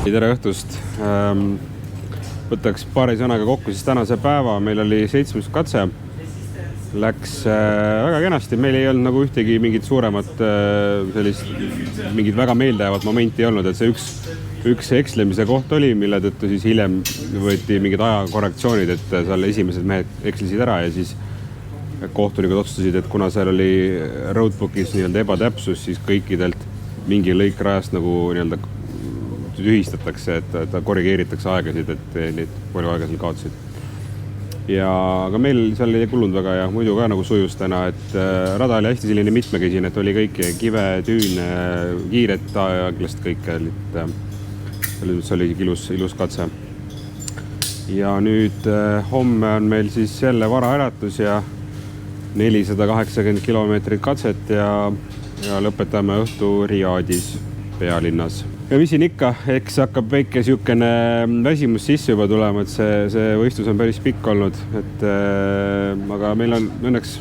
Tere õhtust. Võtaks paari sõnaga kokku siis tänase päeva. Meil oli 7. katse. Läks väga kenasti. Meil ei olnud nagu ühtegi mingit suuremat sellist, mingit väga meeldejäävat momenti ei olnud, et see üks ekslemise koht oli, mille tõttu siis hiljem võeti mingid ajakorrektsioonid, et seal esimesed mehed ekslesid ära ja siis kohtunikud otsustasid, et kuna seal oli roadbookis nii-öelda ebatäpsus, siis kõikidelt mingi lõik rajast nagu nii-öelda tühistatakse, et korrigeeritakse aegasid, et neid palju aega seal kaotasid. Aga meil seal ei kulunud väga ja muidu ka nagu sujus täna, et rada oli hästi selline mitmekesine, et oli kõik kive, tüüne, kiiret aeglast kõike, see oli ilus katse. Ja nüüd homme on meil siis jälle varaäratus ja 480 kilomeetrit katset ja lõpetame õhtu Riyadis, pealinnas. Ja mis siin ikka, eks hakkab väike siukene väsimus sisse juba tulema, et see võistlus on päris pikk olnud, aga meil on õnneks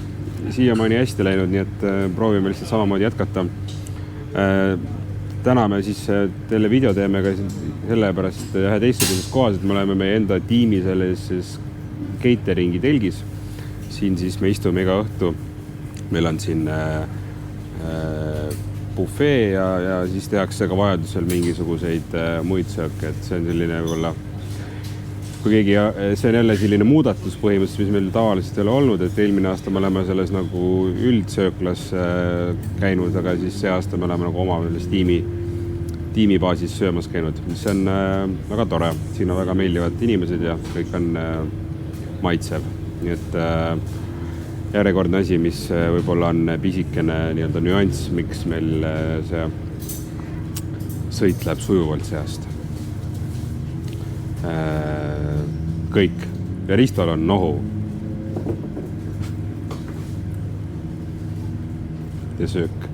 siiamaani hästi läinud, nii et proovime lihtsalt samamoodi jätkata. Täna me siis teile video teeme ka sellepärast ühe teistsuguses kohas, et me oleme meie enda tiimi selles cateringi telgis. Siin siis me istume iga õhtu. Meil on siin bufee ja siis tehakse ka vajadusel mingisuguseid muid sööke, et see on selline võib-olla, kui keegi, see on jälle selline muudatus põhimõtteliselt, mis meil tavaliselt ei ole olnud, et eelmine aasta me oleme selles nagu üldsööklas käinud, aga siis see aasta me oleme nagu oma tiimibaasis söömas käinud, mis on väga tore. Siin on väga meeldivad inimesed ja kõik on maitsev, nii et järjekordne asi, mis võib-olla on pisikene nii-öelda nüanss, miks meil see sõit läheb sujuvalt see aasta. Kõik. Ja Ristol on nohu. Ja söök.